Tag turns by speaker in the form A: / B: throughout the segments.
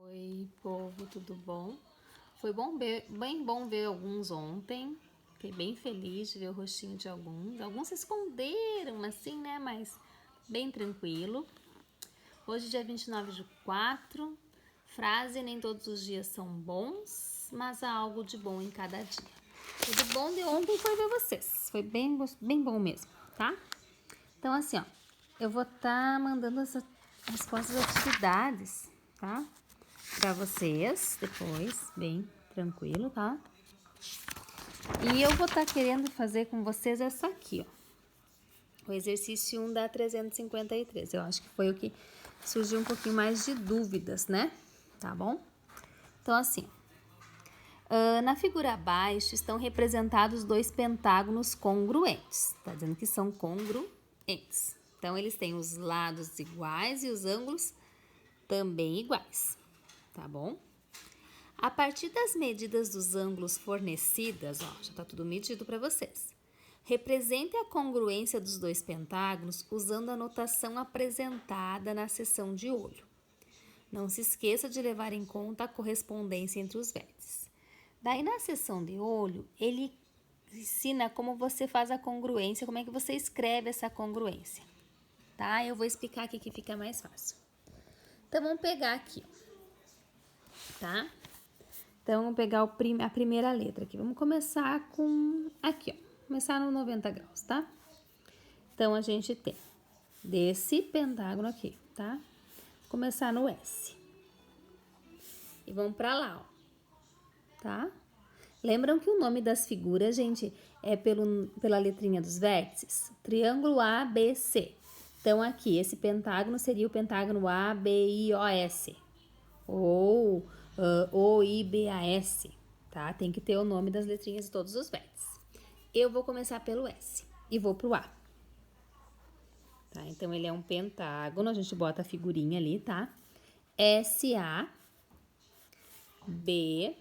A: Oi, povo, tudo bom? Foi bem bom ver alguns ontem. Fiquei bem feliz de ver o rostinho de alguns. Alguns se esconderam assim, né? Mas bem tranquilo. Hoje, dia 29/4. Frase: nem todos os dias são bons, mas há algo de bom em cada dia. O de bom de ontem foi ver vocês. Foi bem bom mesmo, tá? Então, assim, ó. Eu vou estar mandando as respostas das atividades, tá? Pra vocês depois, bem tranquilo, tá? E eu vou estar querendo fazer com vocês essa aqui, ó. O exercício 1 da 353. Eu acho que foi o que surgiu um pouquinho mais de dúvidas, né? Tá bom? Então, assim, na figura abaixo estão representados dois pentágonos congruentes. Tá dizendo que são congruentes. Então, eles têm os lados iguais e os ângulos também iguais, tá bom? A partir das medidas dos ângulos fornecidas, ó, já está tudo medido para vocês. Represente a congruência dos dois pentágonos usando a notação apresentada na seção de olho. Não se esqueça de levar em conta a correspondência entre os vértices. Daí, na seção de olho, ele ensina como você faz a congruência, como é que você escreve essa congruência, tá? Eu vou explicar aqui que fica mais fácil. Então, vamos pegar aqui, tá? Então, vamos pegar a primeira letra aqui. Vamos começar com aqui, ó. Começar no 90 graus, tá? Então, a gente tem desse pentágono aqui, tá? Começar no S. E vamos pra lá, ó. Tá? Lembram que o nome das figuras, gente, é pela letrinha dos vértices? Triângulo ABC. Então, aqui, esse pentágono seria o pentágono ABIOS. Ou OIBAS, tá? Tem que ter o nome das letrinhas de todos os vértices. Eu vou começar pelo S e vou pro A. Tá? Então, ele é um pentágono, a gente bota a figurinha ali, tá? SA, B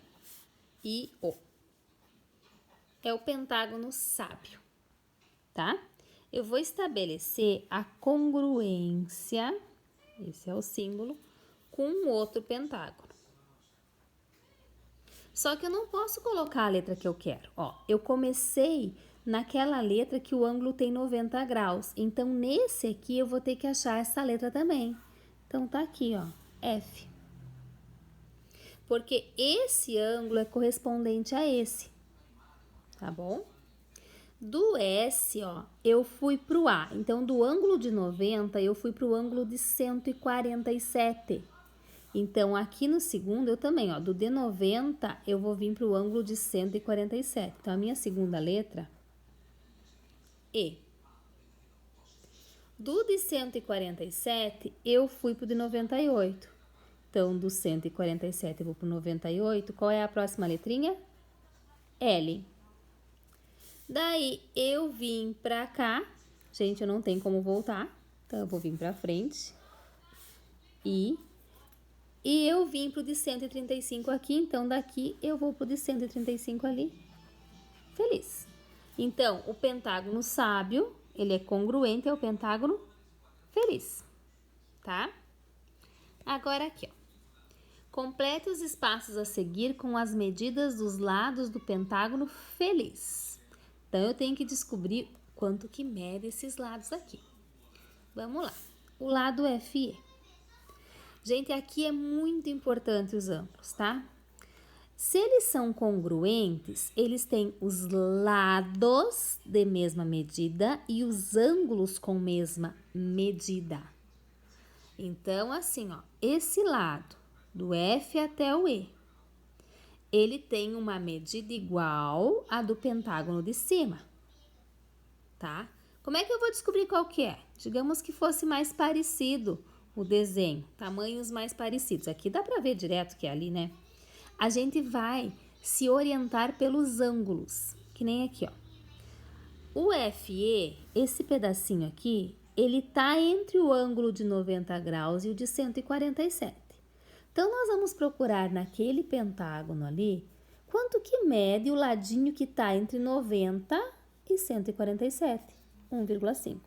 A: e O. É o pentágono sábio, tá? Eu vou estabelecer a congruência, esse é o símbolo, com um outro pentágono. Só que eu não posso colocar a letra que eu quero. Ó, eu comecei naquela letra que o ângulo tem 90 graus. Então, nesse aqui, eu vou ter que achar essa letra também. Então, tá aqui, ó, F. Porque esse ângulo é correspondente a esse, tá bom? Do S, ó, eu fui pro A. Então, do ângulo de 90, eu fui pro ângulo de 147. Então, aqui no segundo, eu também, ó, do D90, eu vou vir para o ângulo de 147. Então, a minha segunda letra, E. Do de 147, eu fui para o de 98. Então, do 147 eu vou para o 98. Qual é a próxima letrinha? L. Daí, eu vim para cá. Gente, eu não tenho como voltar. Então, eu vou vir para frente. E eu vim pro de 135 aqui, então daqui eu vou pro de 135 ali. Feliz. Então, o pentágono sábio, ele é congruente ao pentágono feliz, tá? Agora aqui, ó. Complete os espaços a seguir com as medidas dos lados do pentágono feliz. Então, eu tenho que descobrir quanto que mede esses lados aqui. Vamos lá. O lado FE. Gente, aqui é muito importante os ângulos, tá? Se eles são congruentes, eles têm os lados de mesma medida e os ângulos com mesma medida. Então, assim, ó, esse lado do F até o E, ele tem uma medida igual à do pentágono de cima, tá? Como é que eu vou descobrir qual que é? Digamos que fosse mais parecido o desenho, tamanhos mais parecidos. Aqui dá pra ver direto que é ali, né? A gente vai se orientar pelos ângulos, que nem aqui, ó. O FE, esse pedacinho aqui, ele tá entre o ângulo de 90 graus e o de 147. Então, nós vamos procurar naquele pentágono ali, quanto que mede o ladinho que tá entre 90 e 147, 1,5.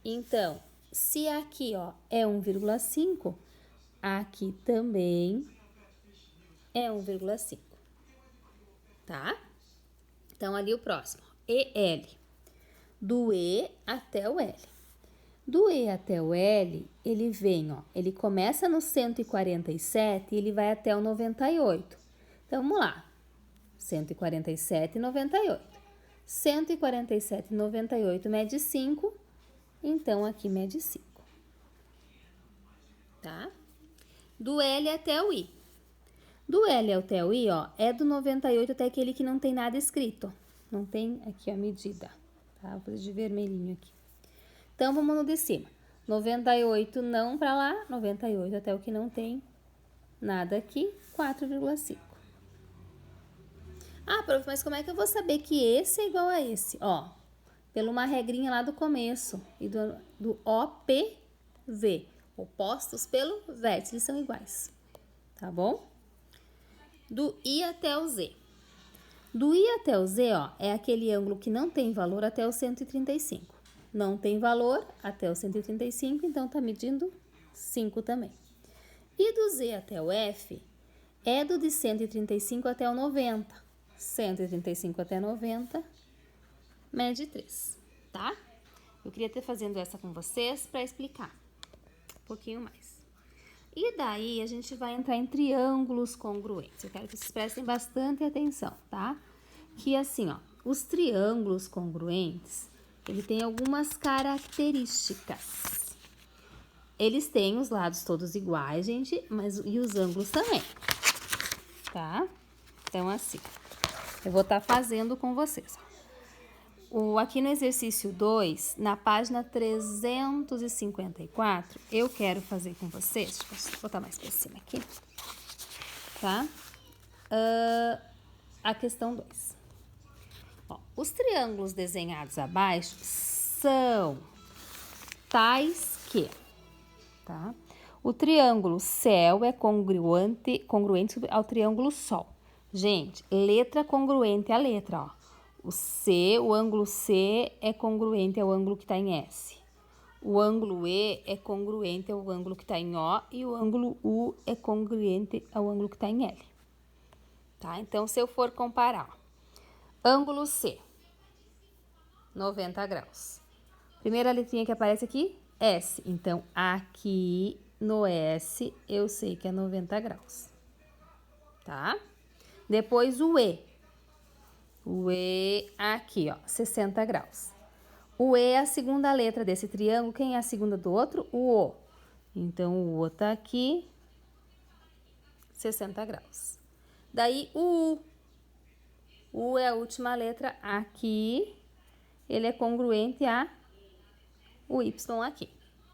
A: Então, se aqui, ó, é 1,5, aqui também é 1,5, tá? Então, ali o próximo, EL, do E até o L. Do E até o L, ele vem, ó, ele começa no 147 e ele vai até o 98. Então, vamos lá, 147 e 98. 147 e 98 mede 5, então aqui mede 5, tá? Do L até o I. Do L até o I, ó, é do 98 até aquele que não tem nada escrito. Não tem aqui a medida, tá? Vou fazer de vermelhinho aqui. Então, vamos no de cima. 98 não para lá, 98 até o que não tem nada aqui, 4,5. Ah, prof, mas como é que eu vou saber que esse é igual a esse? Ó, pela uma regrinha lá do começo, e do OPV. Opostos pelo vértice, eles são iguais, tá bom? Do I até o Z. Do I até o Z, ó, é aquele ângulo que não tem valor até o 135. Não tem valor até o 135, então tá medindo 5 também. E do Z até o F é do de 135 até o 90. 135 até 90, mede 3, tá? Eu queria ter fazendo essa com vocês para explicar um pouquinho mais. E daí, a gente vai entrar em triângulos congruentes. Eu quero que vocês prestem bastante atenção, tá? Que assim, ó, os triângulos congruentes, ele tem algumas características. Eles têm os lados todos iguais, gente, mas e os ângulos também, tá? Então, assim, eu vou estar fazendo com vocês. Aqui no exercício 2, na página 354, eu quero fazer com vocês, deixa eu botar mais para cima aqui, tá? A questão 2. Ó, os triângulos desenhados abaixo são tais que, tá? O triângulo céu é congruente ao triângulo sol. Gente, letra congruente à letra, ó. O ângulo C é congruente ao ângulo que está em S. O ângulo E é congruente ao ângulo que está em O e o ângulo U é congruente ao ângulo que está em L. Tá? Então, se eu for comparar, ó, ângulo C, 90 graus. Primeira letrinha que aparece aqui, S. Então, aqui no S, eu sei que é 90 graus. Tá? Depois o E. O E aqui, ó, 60 graus. O E é a segunda letra desse triângulo. Quem é a segunda do outro? O O. Então, o O tá aqui, 60 graus. Daí, o U. O U é a última letra aqui. Ele é congruente a o Y aqui,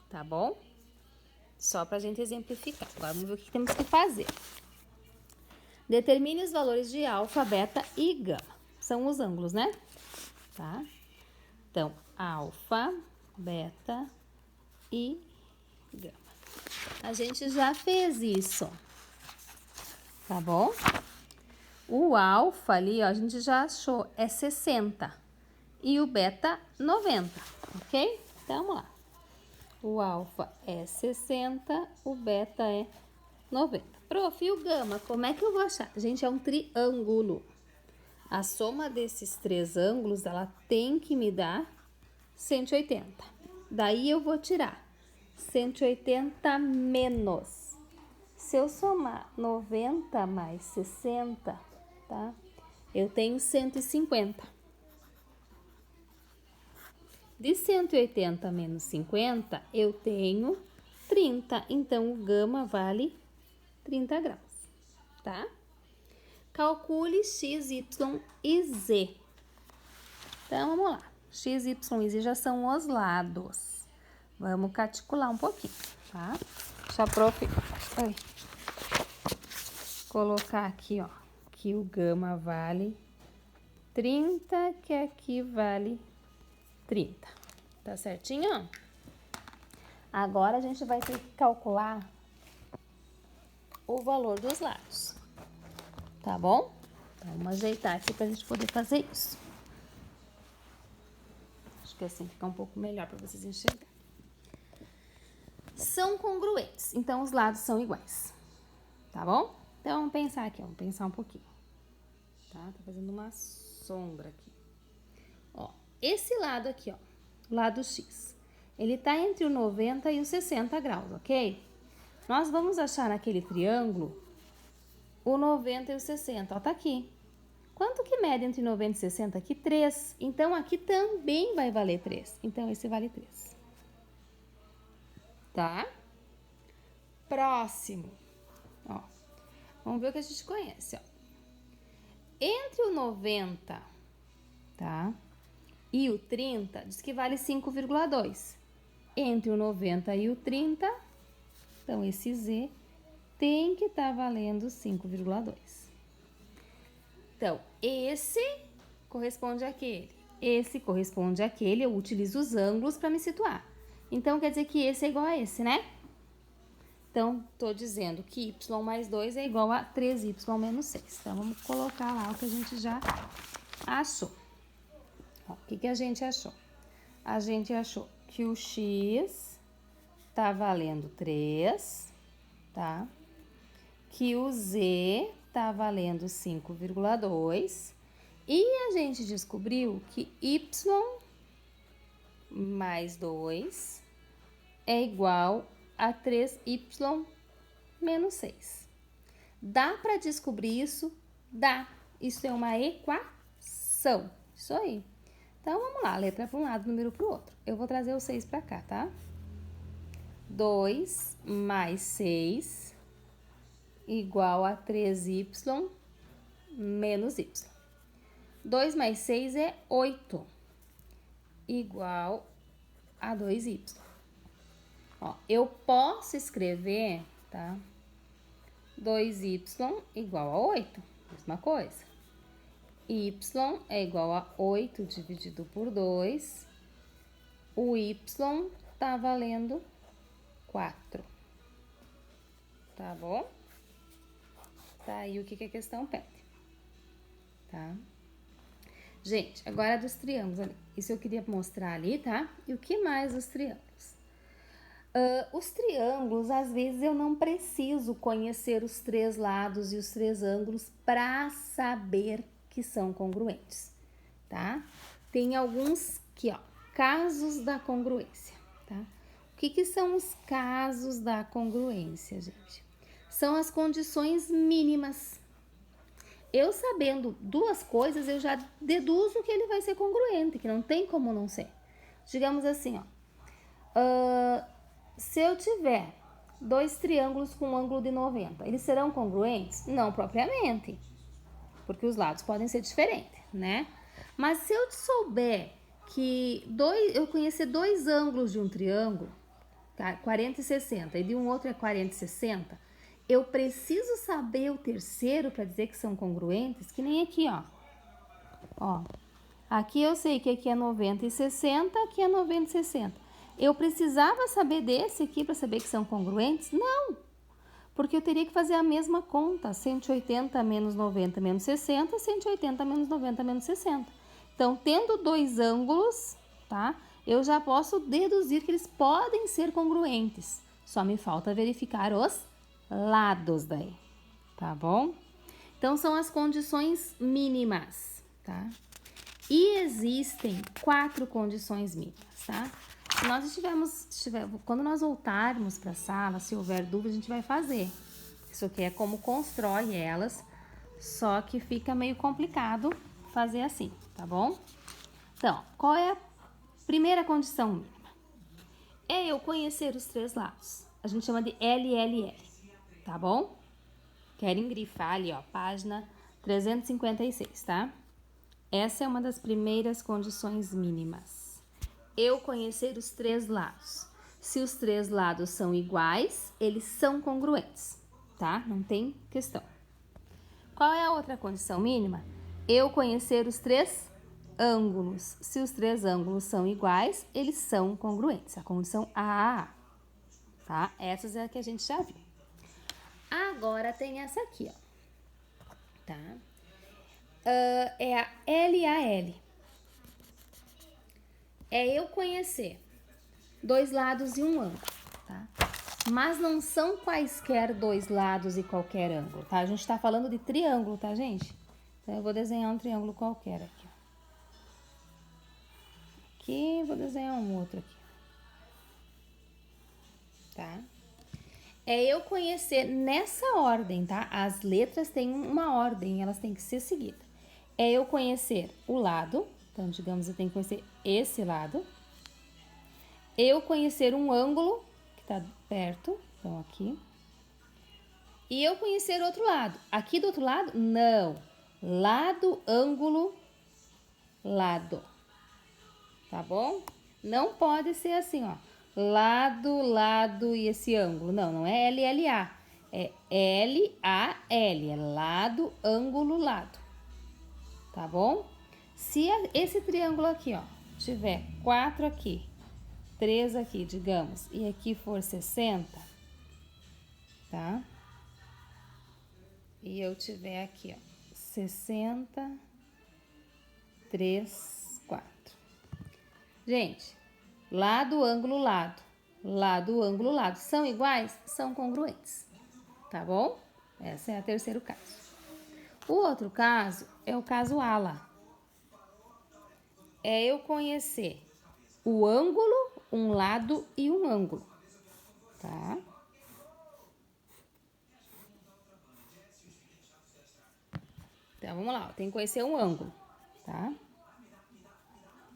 A: tá bom? Só pra gente exemplificar. Agora, vamos ver o que temos que fazer. Determine os valores de alfa, beta e gama. São os ângulos, né? Tá? Então, alfa, beta e gama. A gente já fez isso, tá bom? O alfa ali, ó, a gente já achou, é 60. E o beta, 90, ok? Então, vamos lá. O alfa é 60, o beta é 90. Prof, e o gama, como é que eu vou achar? Gente, é um triângulo. A soma desses três ângulos, ela tem que me dar 180. Daí eu vou tirar 180 menos. Se eu somar 90 mais 60, tá? Eu tenho 150. De 180 menos 50, eu tenho 30. Então, o gama vale 30 graus, tá? Calcule x, y e z. Então, vamos lá. X, y e z já são os lados. Vamos caticular um pouquinho, tá? Deixa a prof... colocar aqui, ó, que o gama vale 30, que aqui vale 30. Tá certinho? Agora, a gente vai ter que calcular o valor dos lados, tá bom? Então, vamos ajeitar aqui pra gente poder fazer isso. Acho que assim fica um pouco melhor para vocês enxergarem. são congruentes, então os lados são iguais, tá bom? Então, vamos pensar aqui, vamos pensar um pouquinho, tá? Tô fazendo uma sombra aqui. Ó, esse lado aqui, ó, lado X, ele tá entre o 90 e os 60 graus, ok? Nós vamos achar naquele triângulo o 90 e o 60, ó, tá aqui. Quanto que mede entre 90 e 60? Aqui, 3. Então, aqui também vai valer 3. Então, esse vale 3. Tá? Próximo. Ó, vamos ver o que a gente conhece, ó. Entre o 90, tá? E o 30, diz que vale 5,2. Entre o 90 e o 30, então esse Z tem que estar valendo 5,2. Então, esse corresponde àquele. Esse corresponde àquele. Eu utilizo os ângulos para me situar. Então, quer dizer que esse é igual a esse, né? Então, tô dizendo que y mais 2 é igual a 3y menos 6. Então, vamos colocar lá o que a gente já achou. Ó, o que a gente achou? A gente achou que o x tá valendo 3, tá? Que o z tá valendo 5,2 e a gente descobriu que y mais 2 é igual a 3y menos 6. Dá para descobrir isso? Dá. Isso é uma equação. Isso aí. Então, vamos lá. Letra para um lado, número para o outro. Eu vou trazer o 6 para cá, tá? 2 mais 6 igual a 3y menos y. 2 mais 6 é 8, igual a 2y. Ó, eu posso escrever, tá? 2y igual a 8, mesma coisa. Y é igual a 8 dividido por 2. O y tá valendo 4. Tá bom? Tá aí o que a questão pede, tá? Gente, agora dos triângulos ali. Isso eu queria mostrar ali, tá? E o que mais dos triângulos? Os triângulos, às vezes, eu não preciso conhecer os 3 lados e os 3 ângulos para saber que são congruentes, tá? Tem alguns aqui, ó, casos da congruência, tá? O que são os casos da congruência, gente? São as condições mínimas. Eu sabendo 2 coisas, eu já deduzo que ele vai ser congruente, que não tem como não ser. Digamos assim, ó. Se eu tiver 2 triângulos com um ângulo de 90, eles serão congruentes? Não propriamente, porque os lados podem ser diferentes, né? Mas se eu souber que eu conhecer 2 ângulos de um triângulo, tá? 40 e 60, e de um outro é 40 e 60, eu preciso saber o terceiro para dizer que são congruentes, que nem aqui, ó. Ó, aqui eu sei que aqui é 90 e 60, aqui é 90 e 60. Eu precisava saber desse aqui para saber que são congruentes? Não, porque eu teria que fazer a mesma conta, 180 menos 90 menos 60, 180 menos 90 menos 60. Então, tendo 2 ângulos, tá? Eu já posso deduzir que eles podem ser congruentes. Só me falta verificar os lados daí, tá bom? Então, são as condições mínimas, tá? E existem 4 condições mínimas, tá? Quando nós voltarmos para a sala, se houver dúvida, a gente vai fazer. Isso aqui é como constrói elas, só que fica meio complicado fazer assim, tá bom? Então, qual é a primeira condição mínima? É eu conhecer os 3 lados. A gente chama de LLL, tá bom? Querem grifar ali, ó, página 356, tá? Essa é uma das primeiras condições mínimas. Eu conhecer os 3 lados. Se os 3 lados são iguais, eles são congruentes, tá? Não tem questão. Qual é a outra condição mínima? Eu conhecer os 3 ângulos. Se os 3 ângulos são iguais, eles são congruentes. A condição AAA, tá? Essas é a que a gente já viu. Agora tem essa aqui, ó, tá? É a LAL. É eu conhecer 2 lados e um ângulo, tá? Mas não são quaisquer dois lados e qualquer ângulo, tá? A gente tá falando de triângulo, tá, gente? Então, eu vou desenhar um triângulo qualquer aqui, ó. Aqui, vou desenhar um outro aqui. Tá? É eu conhecer nessa ordem, tá? As letras têm uma ordem, elas têm que ser seguidas. É eu conhecer o lado, então, digamos, eu tenho que conhecer esse lado. Eu conhecer um ângulo que tá perto, então aqui. E eu conhecer outro lado. Aqui do outro lado, não. Lado, ângulo, lado. Tá bom? Não pode ser assim, ó. Lado, lado e esse ângulo. Não, não é LLA. É LAL. É lado, ângulo, lado. Tá bom? Se esse triângulo aqui, ó, tiver 4 aqui, 3 aqui, digamos, e aqui for 60, tá? E eu tiver aqui, ó, 60, 3, 4. Gente, lado, ângulo, lado. Lado, ângulo, lado. São iguais? São congruentes. Tá bom? Esse é o terceiro caso. O outro caso é o caso ala. É eu conhecer o ângulo, um lado e um ângulo. Tá? Então, vamos lá. Eu tenho que conhecer um ângulo. Tá?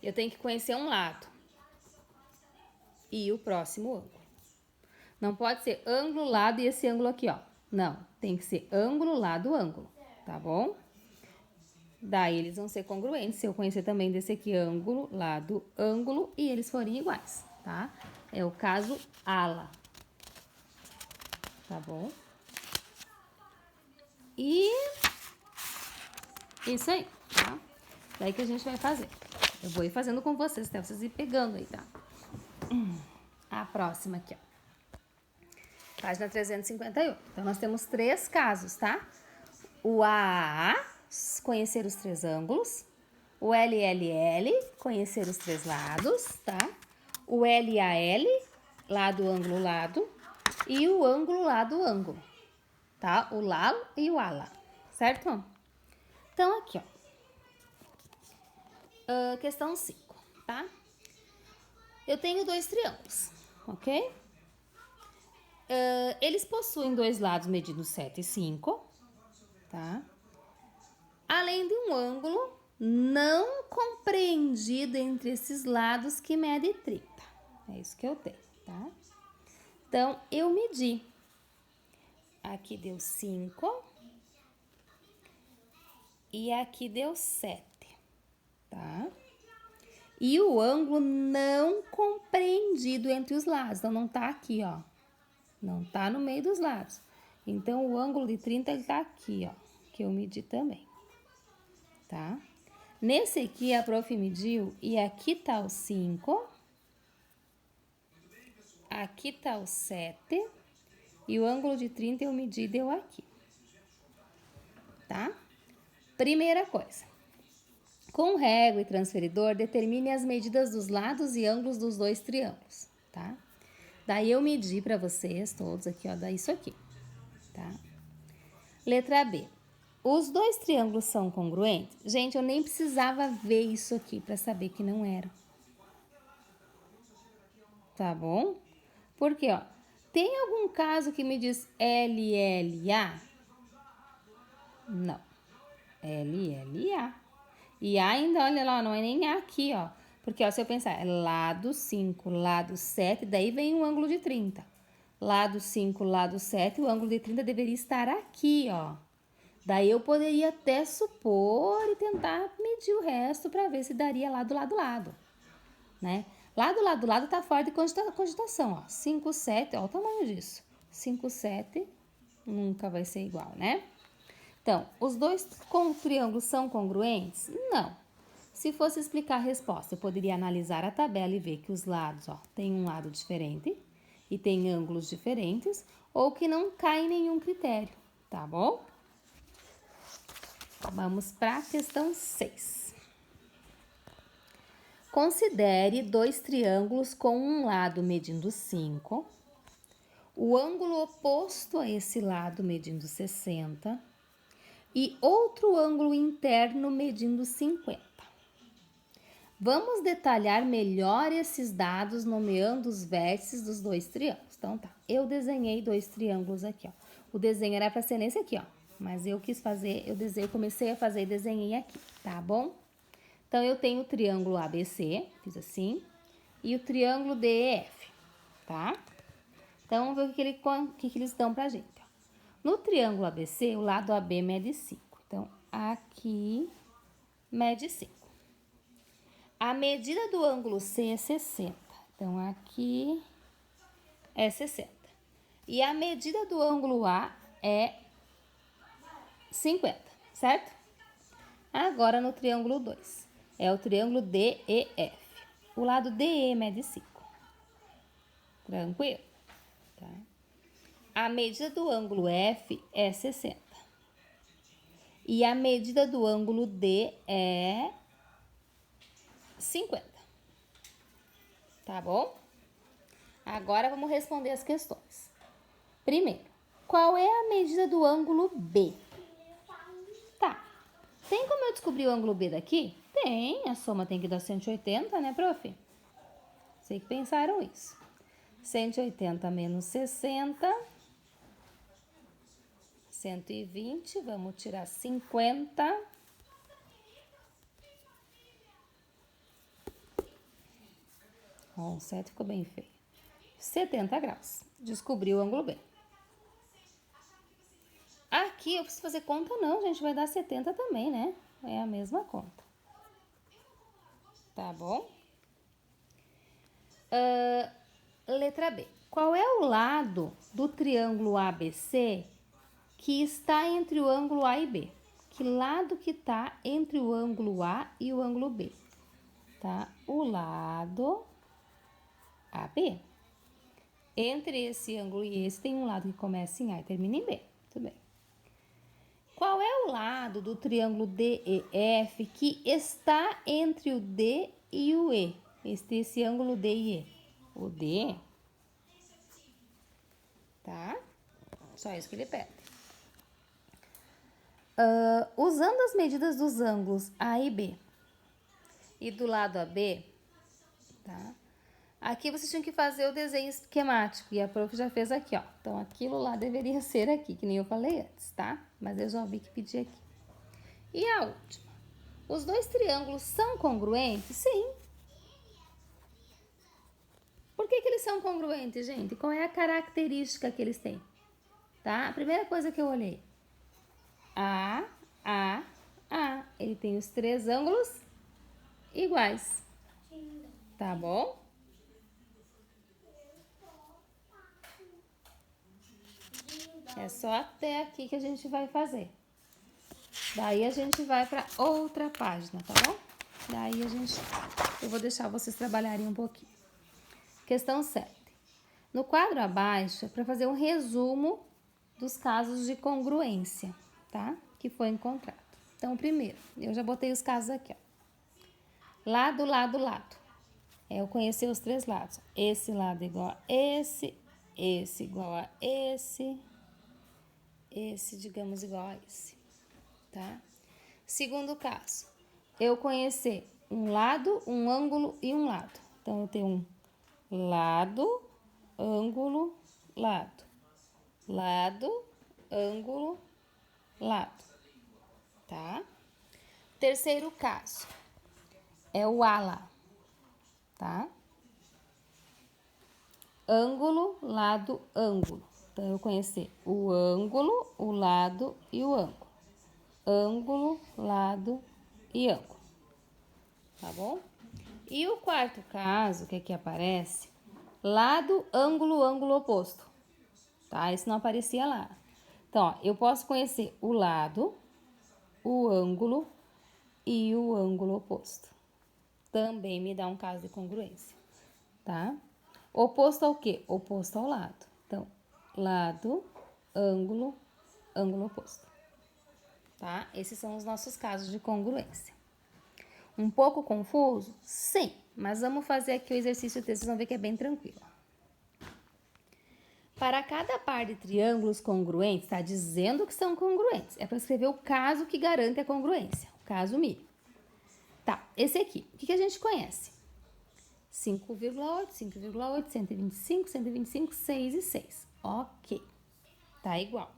A: Eu tenho que conhecer um lado. E o próximo ângulo. Não pode ser ângulo, lado e esse ângulo aqui, ó. Não, tem que ser ângulo, lado, ângulo, tá bom? Daí eles vão ser congruentes se eu conhecer também desse aqui ângulo, lado, ângulo e eles forem iguais, tá? É o caso ala, tá bom? E isso aí, tá? Daí que a gente vai fazer. Eu vou ir fazendo com vocês, até vocês ir pegando aí, tá? A próxima aqui, ó. Página 358. Então, nós temos 3 casos, tá? O AAA, conhecer os 3 ângulos. O LLL, conhecer os 3 lados, tá? O LAL, lado, ângulo, lado. E o ângulo, lado, ângulo, tá? O LAL e o ALA, certo? Então, aqui, ó. Questão 5, tá? Eu tenho 2 triângulos, ok? Eles possuem 2 lados medindo 7 e 5, tá? Além de um ângulo não compreendido entre esses lados que mede 30. É isso que eu tenho, tá? Então, eu medi. Aqui deu 5 e aqui deu 7, tá? E o ângulo não compreendido entre os lados, então não tá aqui, ó. Não tá no meio dos lados. Então, o ângulo de 30, ele tá aqui, ó, que eu medi também, tá? Nesse aqui, a prof mediu e aqui tá o 5, aqui tá o 7 e o ângulo de 30 eu medi e deu aqui, tá? Primeira coisa, com régua e transferidor, determine as medidas dos lados e ângulos dos 2 triângulos, tá? Daí eu medi para vocês todos aqui, ó, daí isso aqui, tá? Letra B. Os 2 triângulos são congruentes? Gente, eu nem precisava ver isso aqui para saber que não eram. Tá bom? Porque, ó, tem algum caso que me diz LLA? Não. LLA. E ainda, olha lá, não é nem A aqui, ó. Porque, ó, se eu pensar, é lado 5, lado 7, daí vem um ângulo de 30. Lado 5, lado 7, o ângulo de 30 deveria estar aqui, ó. Daí eu poderia até supor e tentar medir o resto para ver se daria lado, lado, lado, né? Lado, lado, lado tá fora de cogitação, ó. 5, 7, ó o tamanho disso. 5, 7 nunca vai ser igual, né? Então, os 2 triângulos são congruentes? Não. Se fosse explicar a resposta, eu poderia analisar a tabela e ver que os lados, ó, tem um lado diferente e tem ângulos diferentes, ou que não cai em nenhum critério, tá bom? Vamos para a questão 6. Considere 2 triângulos com um lado medindo 5, o ângulo oposto a esse lado medindo 60 e outro ângulo interno medindo 50. Vamos detalhar melhor esses dados nomeando os vértices dos dois triângulos. Então tá, eu desenhei dois triângulos aqui, ó. O desenho era para ser nesse aqui, ó, mas eu quis fazer, comecei a fazer e desenhei aqui, tá bom? Então eu tenho o triângulo ABC, fiz assim, e o triângulo DEF, tá? Então vamos ver o que eles dão pra gente, ó. No triângulo ABC, o lado AB mede 5. Então aqui mede 5. A medida do ângulo C é 60. Então, aqui é 60. E a medida do ângulo A é 50, certo? Agora, no triângulo 2. É o triângulo DEF. O lado DE mede 5. Tranquilo? Tá? A medida do ângulo F é 60. E a medida do ângulo D é 50. Tá bom? Agora vamos responder as questões. Primeiro, qual é a medida do ângulo B? Tá. Tem como eu descobrir o ângulo B daqui? Tem. A soma tem que dar 180, né, prof? Sei que pensaram isso. 180 menos 60. 120. Vamos tirar 50. Ó, o 7 ficou bem feio. 70 graus. Descobri o ângulo B. Aqui eu preciso fazer conta não, gente. Vai dar 70 também, né? É a mesma conta. Tá bom? Letra B. Qual é o lado do triângulo ABC que está entre o ângulo A e B? Que lado que está entre o ângulo A e o ângulo B? Tá? O lado AB. Entre esse ângulo e esse tem um lado que começa em A e termina em B. Tudo bem. Qual é o lado do triângulo DEF que está entre o D e o E? Esse ângulo D e E. O D. Tá? Só isso que ele pede. Usando as medidas dos ângulos A e B e do lado AB, tá? Aqui vocês tinham que fazer o desenho esquemático e a prof já fez aqui, ó. Então, aquilo lá deveria ser aqui, que nem eu falei antes, tá? Mas eu já vi que pedi aqui. E a última. Os dois triângulos são congruentes? Sim. Por que eles são congruentes, gente? Qual é a característica que eles têm? Tá? A primeira coisa que eu olhei. A. Ele tem os três ângulos iguais. Tá bom? É só até aqui que a gente vai fazer. Daí a gente vai para outra página, tá bom? Daí eu vou deixar vocês trabalharem um pouquinho. Questão 7. No quadro abaixo é para fazer um resumo dos casos de congruência, tá? Que foi encontrado. Então, primeiro, eu já botei os casos aqui, ó. Lado, lado, lado. Eu conheci os três lados. Esse lado igual a esse igual a esse, digamos, igual a esse, tá? Segundo caso, eu conhecer um lado, um ângulo e um lado. Então, eu tenho um lado, ângulo, lado. Lado, ângulo, lado, tá? Terceiro caso é o ala, tá? Ângulo, lado, ângulo. Então, eu conhecer o ângulo, o lado e o ângulo. Ângulo, lado e ângulo. Tá bom? E o quarto caso, que aqui aparece, lado, ângulo, ângulo oposto. Tá? Isso não aparecia lá. Então, ó, eu posso conhecer o lado, o ângulo e o ângulo oposto. Também me dá um caso de congruência, tá? Oposto ao quê? Oposto ao lado. Então, lado, ângulo, ângulo oposto. Tá? Esses são os nossos casos de congruência. Um pouco confuso? Sim, mas vamos fazer aqui o exercício de texto, vocês vão ver que é bem tranquilo. Para cada par de triângulos congruentes, está dizendo que são congruentes. É para escrever o caso que garante a congruência, o caso Mi. Tá, esse aqui, o que a gente conhece? 5,8, 5,8, 125, 125, 6 e 6. Ok, tá igual.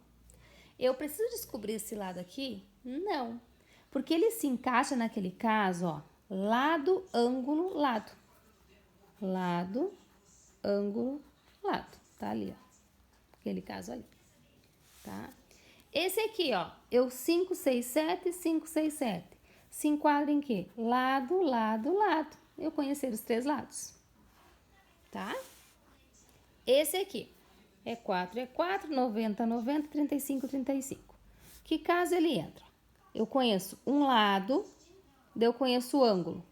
A: Eu preciso descobrir esse lado aqui? Não, porque ele se encaixa naquele caso, ó, lado, ângulo, lado. Lado, ângulo, lado. Tá ali, ó. Aquele caso ali, tá? Esse aqui, ó, eu 5, 6, 7, 5, 6, 7. Se enquadra em quê? Lado, lado, lado. Eu conhecer os três lados, tá? Esse aqui é 4, 90, 90, 35, 35. Que caso ele entra? Eu conheço um lado, daí eu conheço o ângulo.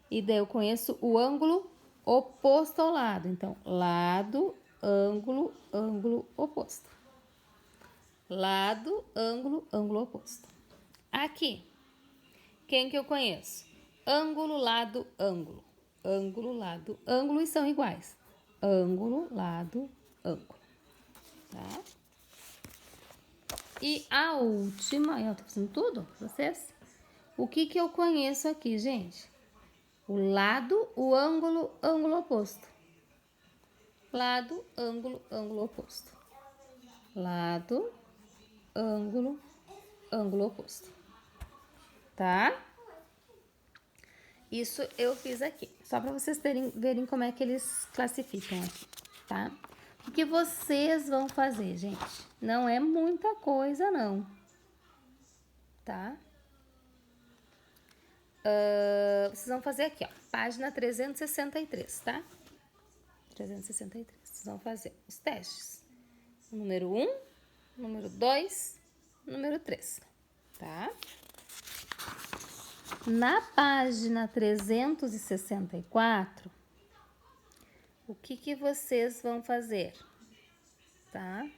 A: E daí eu conheço o ângulo oposto ao lado. Então, lado, ângulo, ângulo oposto. Lado, ângulo, ângulo oposto. Aqui, quem que eu conheço? Ângulo, lado, ângulo. Ângulo, lado, ângulo e são iguais. Ângulo, lado, ângulo. Tá? E a última, eu tô fazendo tudo pra vocês? O que eu conheço aqui, gente? O lado, o ângulo, ângulo oposto. Lado, ângulo, ângulo oposto. Lado, ângulo, ângulo oposto. Tá? Isso eu fiz aqui, só para vocês verem como é que eles classificam aqui, tá? O que vocês vão fazer, gente? Não é muita coisa, não. Tá? Vocês vão fazer aqui, ó, página 363, tá? 363. Vocês vão fazer os testes. Número 1, número 2, número 3, tá? Na página 364, o que vocês vão fazer, tá?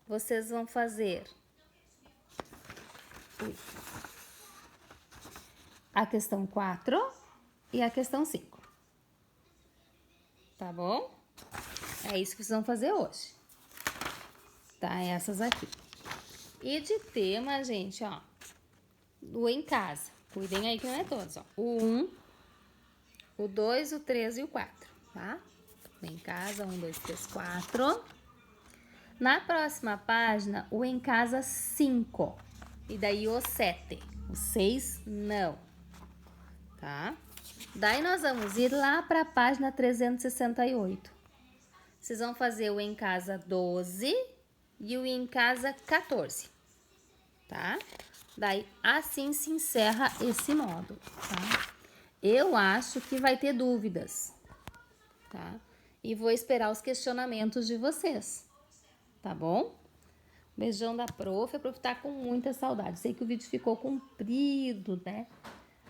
A: Vocês vão fazer a questão 4 e a questão 5, tá bom? É isso que vocês vão fazer hoje, tá? Essas aqui. E de tema, gente, ó, o em casa. Cuidem aí que não é todos, ó. O 1, o 2, o 3 e o 4, tá? Em casa, 1, 2, 3, 4. Na próxima página, o em casa 5. E daí o 7. O 6, não. Tá? Daí nós vamos ir lá para a página 368. Vocês vão fazer o em casa 12 e o em casa 14. Tá? Daí, assim se encerra esse módulo, tá? Eu acho que vai ter dúvidas, tá? E vou esperar os questionamentos de vocês, tá bom? Beijão da prof. A prof tá com muita saudade. Sei que o vídeo ficou comprido, né?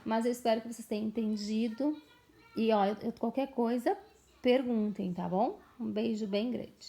A: Mas eu espero que vocês tenham entendido. E, ó, qualquer coisa, perguntem, tá bom? Um beijo bem grande.